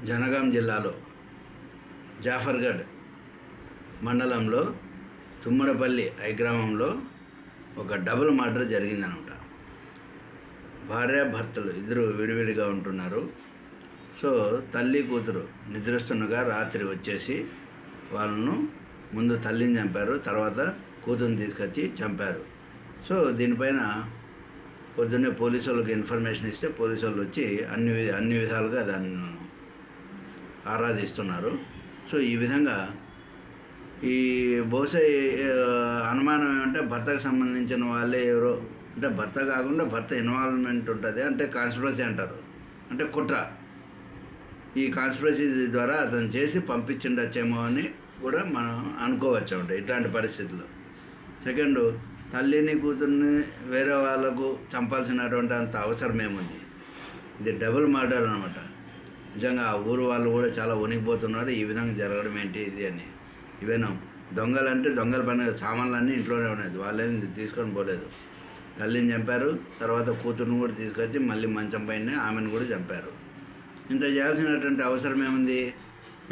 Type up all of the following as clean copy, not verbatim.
జనగాం జిల్లాలో జాఫర్గఢ్ మండలంలో తుమ్మడపల్లి గ్రామంలో ఒక డబుల్ మర్డర్ జరిగిందనమాట. భార్యాభర్తలు ఇద్దరు విడివిడిగా ఉంటున్నారు. సో తల్లి కూతురు నిద్రిస్తుండగా రాత్రి వచ్చేసి వాళ్ళను ముందు తల్లిని చంపారు, తర్వాత కూతురుని తీసుకొచ్చి చంపారు. సో దీనిపైన పొద్దున్నే పోలీసు వాళ్ళకి ఇన్ఫర్మేషన్ ఇస్తే పోలీసు వాళ్ళు వచ్చి అన్ని విధాలుగా దాన్ని ఆరాధిస్తున్నారు. సో ఈ విధంగా ఈ బహుశా అనుమానం ఏమంటే భర్తకు సంబంధించిన వాళ్ళే ఎవరో, అంటే భర్త కాకుండా భర్త ఇన్వాల్వ్మెంట్ ఉంటుంది, అంటే కాన్స్పిరసీ అంటారు, అంటే కుట్ర. ఈ కాన్స్పిరసీ ద్వారా అతను చేసి పంపించిండొచ్చేమో అని కూడా మనం అనుకోవచ్చు అంటే ఇట్లాంటి పరిస్థితుల్లో. సెకండ్, తల్లిని కూతుర్ని వేరే వాళ్ళకు చంపాల్సినటువంటి అంత అవసరం ఏముంది? ఇది డబుల్ మర్డర్ అనమాట. నిజంగా ఆ ఊరు వాళ్ళు కూడా చాలా వణికిపోతున్నారు, ఈ విధంగా జరగడం ఏంటి ఇది అని. ఇవేనా దొంగలంటే దొంగల పని, సామాన్లన్నీ ఇంట్లోనే ఉన్నాయి, వాళ్ళని తీసుకొని పోలేదు. తల్లిని చంపారు, తర్వాత కూతురుని కూడా తీసుకొచ్చి మళ్ళీ మంచం పైన ఆమెను కూడా చంపారు. ఇంత చేయాల్సినటువంటి అవసరం ఏముంది?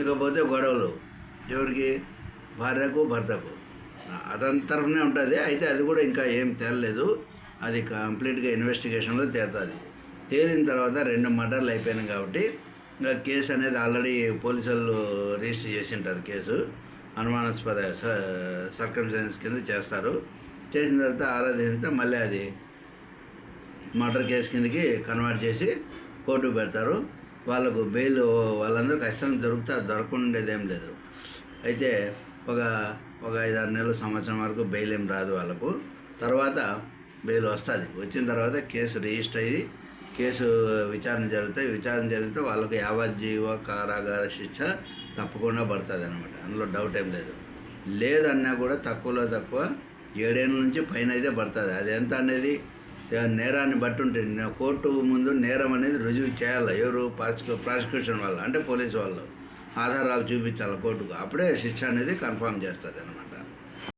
ఇకపోతే గొడవలు ఎవరికి? భార్యకు భర్తకు. అతని తరఫునే ఉంటుంది. అయితే అది కూడా ఇంకా ఏం తేలలేదు, అది కంప్లీట్గా ఇన్వెస్టిగేషన్లో తేలుతుంది. తేలిన తర్వాత 2 మర్డర్లు అయిపోయినాయి కాబట్టి ఇంకా కేసు అనేది ఆల్రెడీ పోలీసు వాళ్ళు రిజిస్టర్ చేసి ఉంటారు. కేసు అనుమానాస్పద సర్కమ్స్టెన్సెస్ కింద చేస్తారు. చేసిన తర్వాత ఆరాధించితే మళ్ళీ అది మర్డర్ కేసు కిందకి కన్వర్ట్ చేసి కోర్టుకు పెడతారు. వాళ్ళకు బెయిల్ వాళ్ళందరూ ఖచ్చితంగా దొరకకుండా ఉండేదేం లేదు. అయితే ఒక 5-6 నెలలు, సంవత్సరం వరకు బెయిల్ ఏం రాదు వాళ్ళకు. తర్వాత బెయిల్ వస్తుంది. వచ్చిన తర్వాత కేసు రిజిస్టర్ అయ్యి కేసు విచారణ జరుగుతాయి. విచారణ జరిగితే వాళ్ళకు యావజ్జీవ కారాగార శిక్ష తప్పకుండా పడుతుంది అనమాట. అందులో డౌట్ ఏం లేదు. లేదన్నా కూడా తక్కువలో తక్కువ 7 ఏళ్ళ నుంచి పైన అయితే పడుతుంది. అది ఎంత అనేది నేరాన్ని బట్టి ఉంటుంది. కోర్టు ముందు నేరం అనేది రుజువు చేయాలి. ఎవరు? ప్రాసిక్యూషన్ వాళ్ళు, అంటే పోలీసు వాళ్ళు ఆధారాలు చూపించాలి కోర్టుకు. అప్పుడే శిక్ష అనేది కన్ఫర్మ్ చేస్తుంది అనమాట.